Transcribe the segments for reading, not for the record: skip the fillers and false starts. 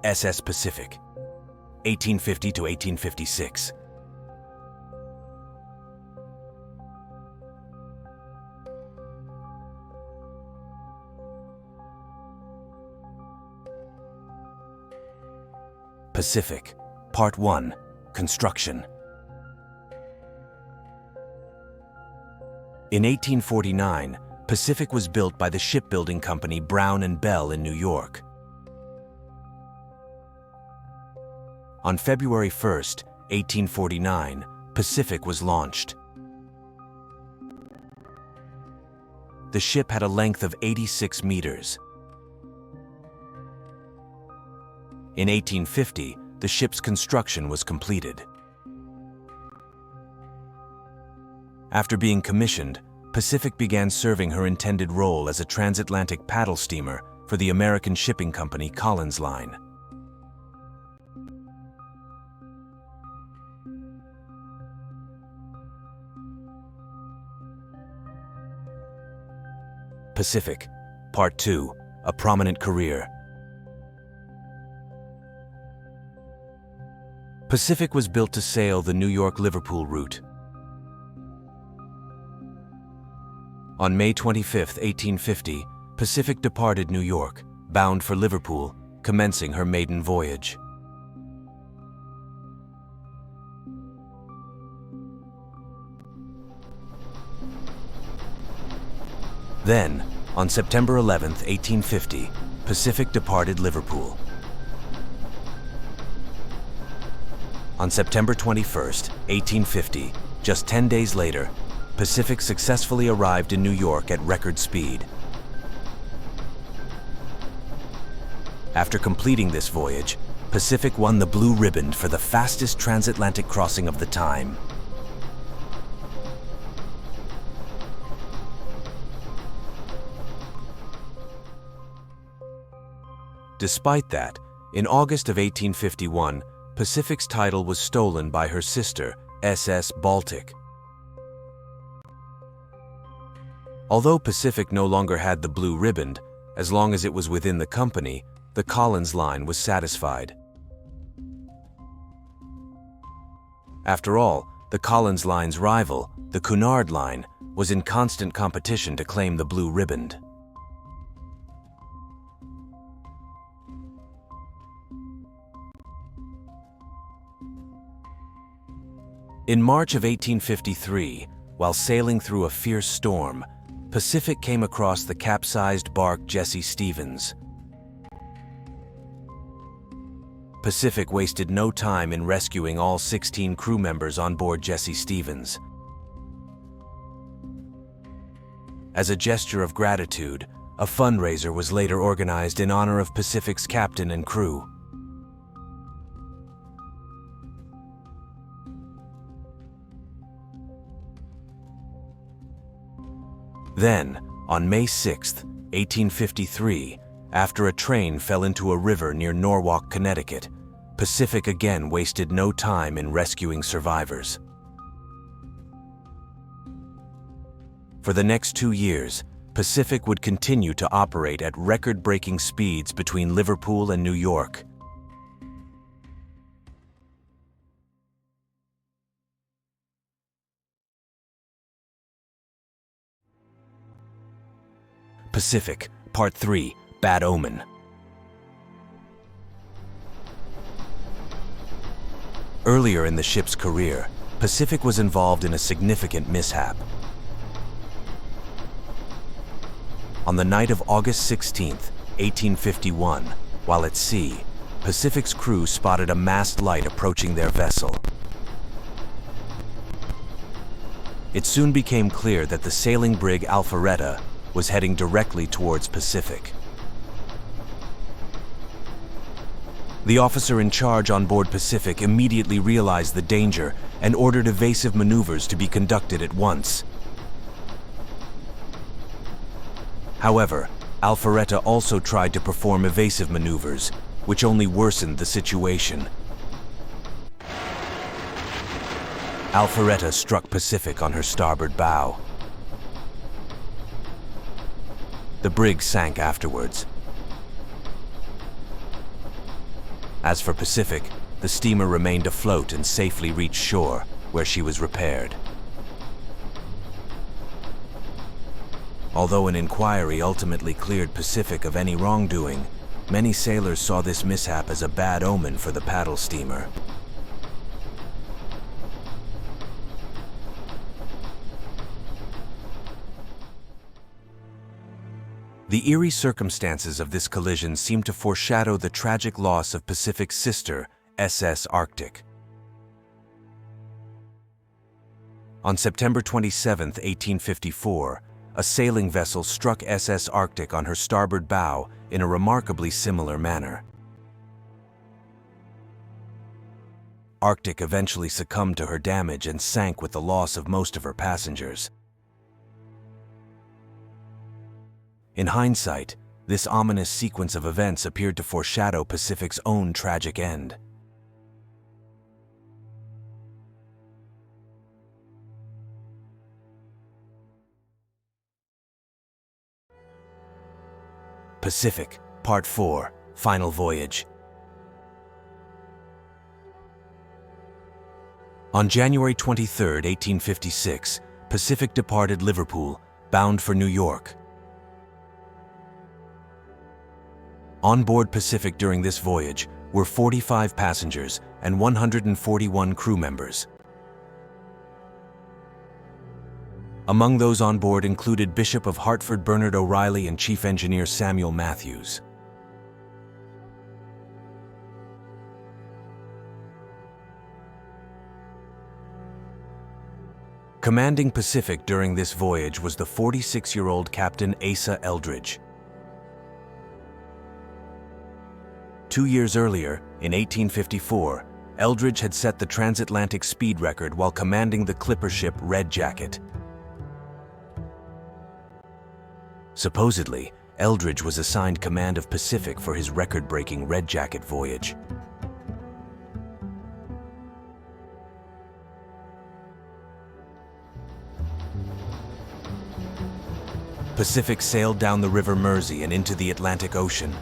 SS Pacific, 1850 to 1856. Pacific, Part 1, Construction. In 1849, Pacific was built by the shipbuilding company Brown and Bell in New York. On February 1, 1849, Pacific was launched. The ship had a length of 86 meters. In 1850, the ship's construction was completed. After being commissioned, Pacific began serving her intended role as a transatlantic paddle steamer for the American shipping company Collins Line. Pacific, Part 2, A Prominent Career. Pacific was built to sail the New York-Liverpool route. On May 25, 1850, Pacific departed New York, bound for Liverpool, commencing her maiden voyage. Then, on September 11, 1850, Pacific departed Liverpool. On September 21, 1850, just 10 days later, Pacific successfully arrived in New York at record speed. After completing this voyage, Pacific won the Blue Ribbon for the fastest transatlantic crossing of the time. Despite that, in August of 1851, Pacific's title was stolen by her sister, SS Baltic. Although Pacific no longer had the blue ribbon, as long as it was within the company, the Collins Line was satisfied. After all, the Collins Line's rival, the Cunard Line, was in constant competition to claim the blue ribbon. In March of 1853, while sailing through a fierce storm, Pacific came across the capsized bark Jesse Stevens. Pacific wasted no time in rescuing all 16 crew members on board Jesse Stevens. As a gesture of gratitude, a fundraiser was later organized in honor of Pacific's captain and crew. Then, on May 6, 1853, after a train fell into a river near Norwalk, Connecticut, Pacific again wasted no time in rescuing survivors. For the next 2 years, Pacific would continue to operate at record-breaking speeds between Liverpool and New York. Pacific, Part 3, Bad Omen. Earlier in the ship's career, Pacific was involved in a significant mishap. On the night of August 16, 1851, while at sea, Pacific's crew spotted a masked light approaching their vessel. It soon became clear that the sailing brig Alpharetta was heading directly towards Pacific. The officer in charge on board Pacific immediately realized the danger and ordered evasive maneuvers to be conducted at once. However, Alpharetta also tried to perform evasive maneuvers, which only worsened the situation. Alpharetta struck Pacific on her starboard bow. The brig sank afterwards. As for Pacific, the steamer remained afloat and safely reached shore, where she was repaired. Although an inquiry ultimately cleared Pacific of any wrongdoing, many sailors saw this mishap as a bad omen for the paddle steamer. The eerie circumstances of this collision seem to foreshadow the tragic loss of Pacific's sister, SS Arctic. On September 27, 1854, a sailing vessel struck SS Arctic on her starboard bow in a remarkably similar manner. Arctic eventually succumbed to her damage and sank with the loss of most of her passengers. In hindsight, this ominous sequence of events appeared to foreshadow Pacific's own tragic end. Pacific, Part 4, Final Voyage. On January 23, 1856, Pacific departed Liverpool, bound for New York. On board Pacific during this voyage were 45 passengers and 141 crew members. Among those on board included Bishop of Hartford Bernard O'Reilly and Chief Engineer Samuel Matthews. Commanding Pacific during this voyage was the 46-year-old Captain Asa Eldridge. 2 years earlier, in 1854, Eldridge had set the transatlantic speed record while commanding the clipper ship Red Jacket. Supposedly, Eldridge was assigned command of Pacific for his record-breaking Red Jacket voyage. Pacific sailed down the River Mersey and into the Atlantic Ocean.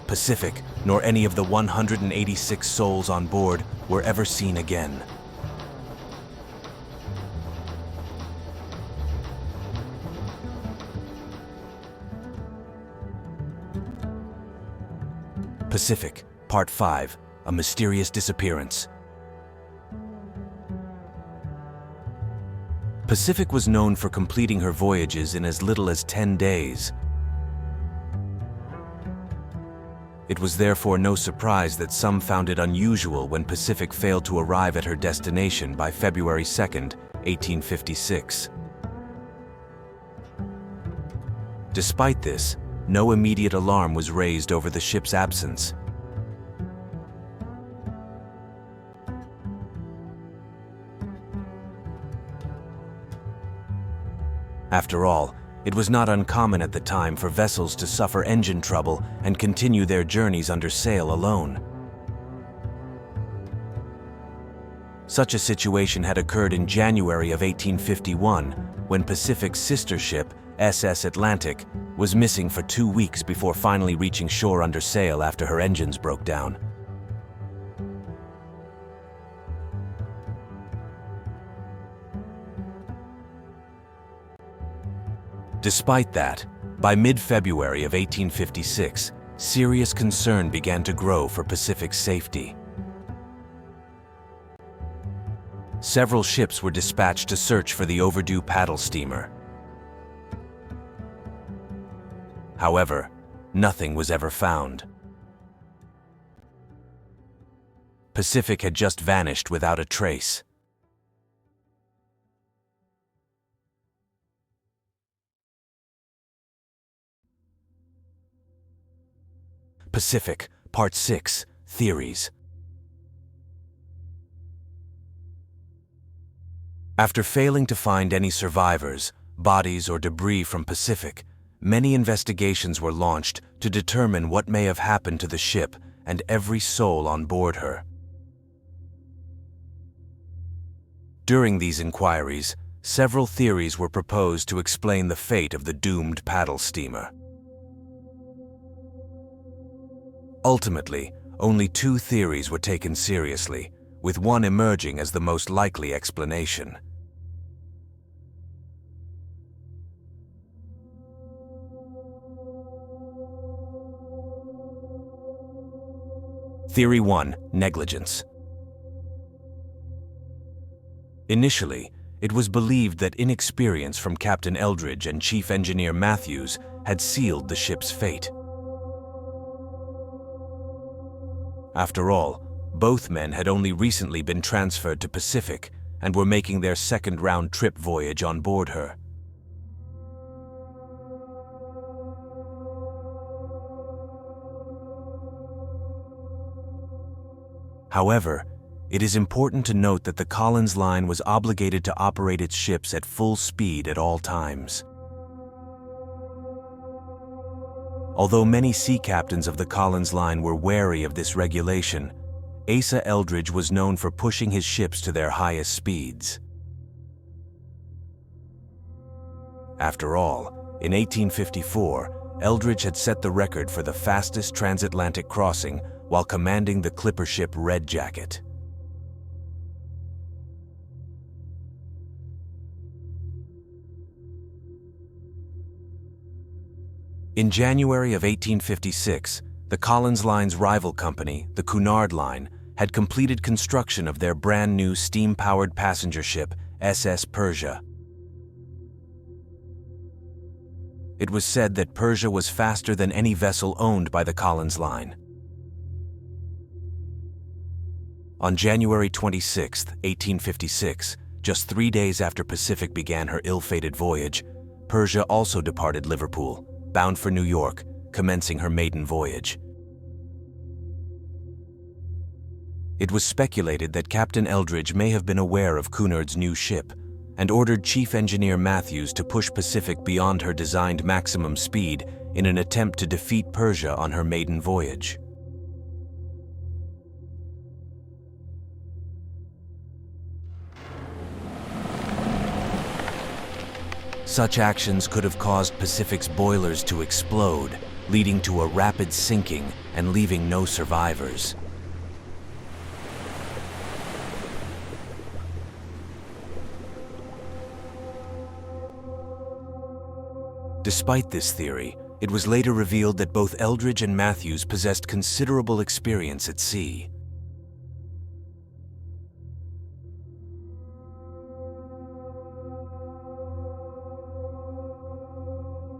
Pacific, nor any of the 186 souls on board were ever seen again. Pacific, Part 5, A Mysterious Disappearance. Pacific was known for completing her voyages in as little as 10 days. It was therefore no surprise that some found it unusual when Pacific failed to arrive at her destination by February 2, 1856. Despite this, no immediate alarm was raised over the ship's absence. After all, it was not uncommon at the time for vessels to suffer engine trouble and continue their journeys under sail alone. Such a situation had occurred in January of 1851, when Pacific's sister ship, SS Atlantic, was missing for 2 weeks before finally reaching shore under sail after her engines broke down. Despite that, by mid-February of 1856, serious concern began to grow for Pacific's safety. Several ships were dispatched to search for the overdue paddle steamer. However, nothing was ever found. Pacific had just vanished without a trace. Pacific, Part 6, Theories. After failing to find any survivors, bodies, or debris from Pacific, many investigations were launched to determine what may have happened to the ship and every soul on board her. During these inquiries, several theories were proposed to explain the fate of the doomed paddle steamer. Ultimately, only two theories were taken seriously, with one emerging as the most likely explanation. Theory 1: negligence. Initially, it was believed that inexperience from Captain Eldridge and Chief Engineer Matthews had sealed the ship's fate. After all, both men had only recently been transferred to Pacific and were making their second round-trip voyage on board her. However, it is important to note that the Collins Line was obligated to operate its ships at full speed at all times. Although many sea captains of the Collins Line were wary of this regulation, Asa Eldridge was known for pushing his ships to their highest speeds. After all, in 1854, Eldridge had set the record for the fastest transatlantic crossing while commanding the clipper ship Red Jacket. In January of 1856, the Collins Line's rival company, the Cunard Line, had completed construction of their brand-new steam-powered passenger ship, SS Persia. It was said that Persia was faster than any vessel owned by the Collins Line. On January 26, 1856, just 3 days after Pacific began her ill-fated voyage, Persia also departed Liverpool, bound for New York, commencing her maiden voyage. It was speculated that Captain Eldridge may have been aware of Cunard's new ship and ordered Chief Engineer Matthews to push Pacific beyond her designed maximum speed in an attempt to defeat Persia on her maiden voyage. Such actions could have caused Pacific's boilers to explode, leading to a rapid sinking and leaving no survivors. Despite this theory, it was later revealed that both Eldridge and Matthews possessed considerable experience at sea.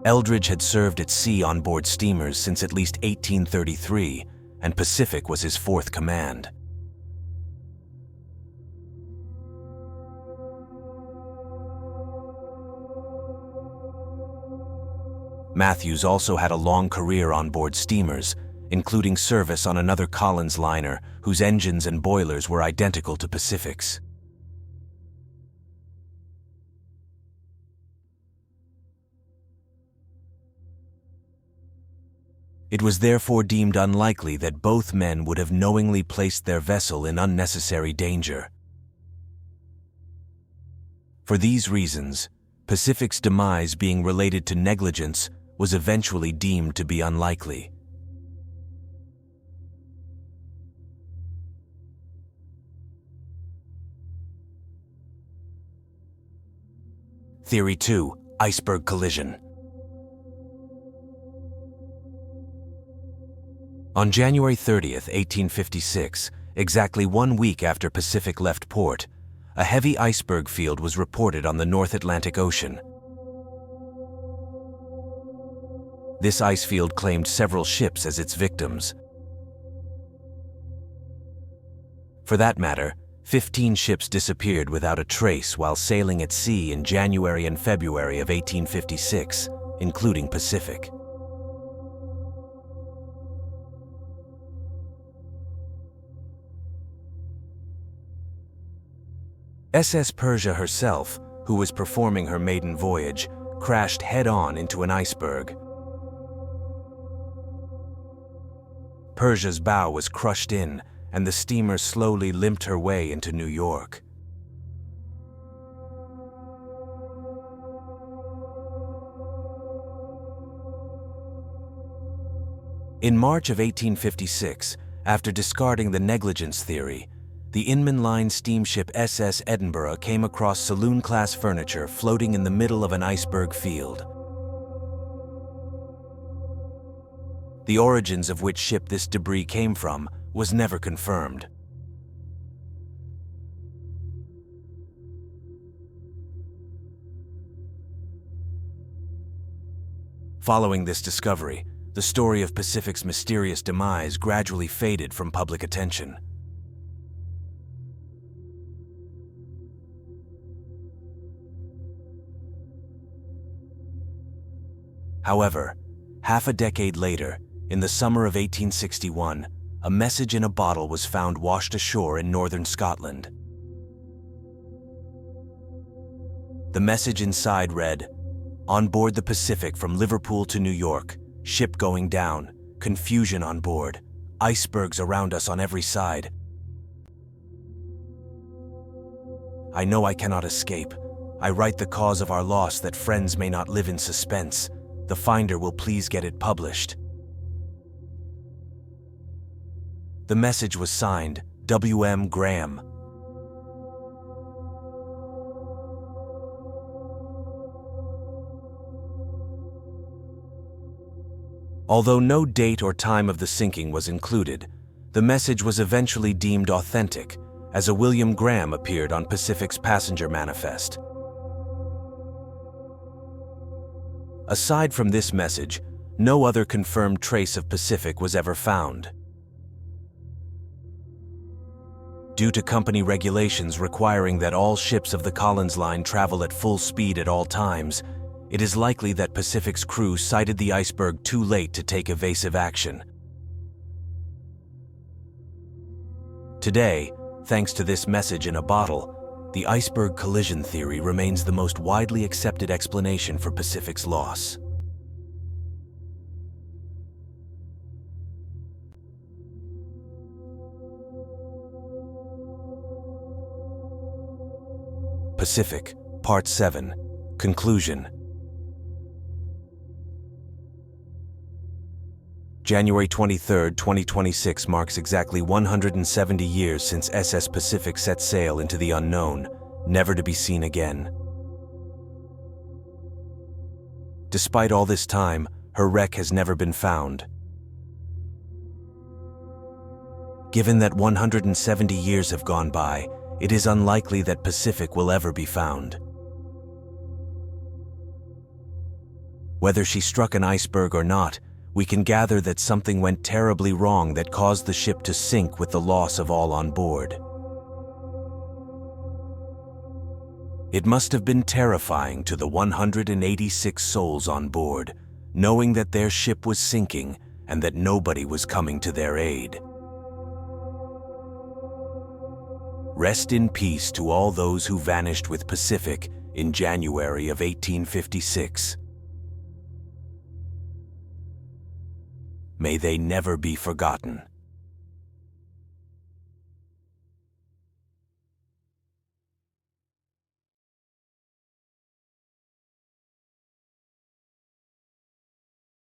Eldridge had served at sea on board steamers since at least 1833, and Pacific was his fourth command. Matthews also had a long career on board steamers, including service on another Collins liner whose engines and boilers were identical to Pacific's. It was therefore deemed unlikely that both men would have knowingly placed their vessel in unnecessary danger. For these reasons, Pacific's demise being related to negligence was eventually deemed to be unlikely. Theory 2: iceberg collision. On January 30th, 1856, exactly 1 week after Pacific left port, a heavy iceberg field was reported on the North Atlantic Ocean. This ice field claimed several ships as its victims. For that matter, 15 ships disappeared without a trace while sailing at sea in January and February of 1856, including Pacific. SS Persia herself, who was performing her maiden voyage, crashed head-on into an iceberg. Persia's bow was crushed in, and the steamer slowly limped her way into New York. In March of 1856, after discarding the negligence theory, the Inman Line steamship SS Edinburgh came across saloon-class furniture floating in the middle of an iceberg field. The origins of which ship this debris came from was never confirmed. Following this discovery, the story of Pacific's mysterious demise gradually faded from public attention. However, half a decade later, in the summer of 1861, a message in a bottle was found washed ashore in northern Scotland. The message inside read, "Onboard the Pacific from Liverpool to New York, ship going down, confusion on board, icebergs around us on every side. I know I cannot escape. I write the cause of our loss that friends may not live in suspense. The finder will please get it published." The message was signed W.M. Graham. Although no date or time of the sinking was included, the message was eventually deemed authentic, as a William Graham appeared on Pacific's passenger manifest. Aside from this message, no other confirmed trace of Pacific was ever found. Due to company regulations requiring that all ships of the Collins Line travel at full speed at all times, it is likely that Pacific's crew sighted the iceberg too late to take evasive action. Today, thanks to this message in a bottle, the iceberg collision theory remains the most widely accepted explanation for Pacific's loss. Pacific, Part 7, Conclusion. January 23, 2026 marks exactly 170 years since SS Pacific set sail into the unknown, never to be seen again. Despite all this time, her wreck has never been found. Given that 170 years have gone by, it is unlikely that Pacific will ever be found. Whether she struck an iceberg or not, we can gather that something went terribly wrong that caused the ship to sink with the loss of all on board. It must have been terrifying to the 186 souls on board, knowing that their ship was sinking and that nobody was coming to their aid. Rest in peace to all those who vanished with Pacific in January of 1856. May they never be forgotten.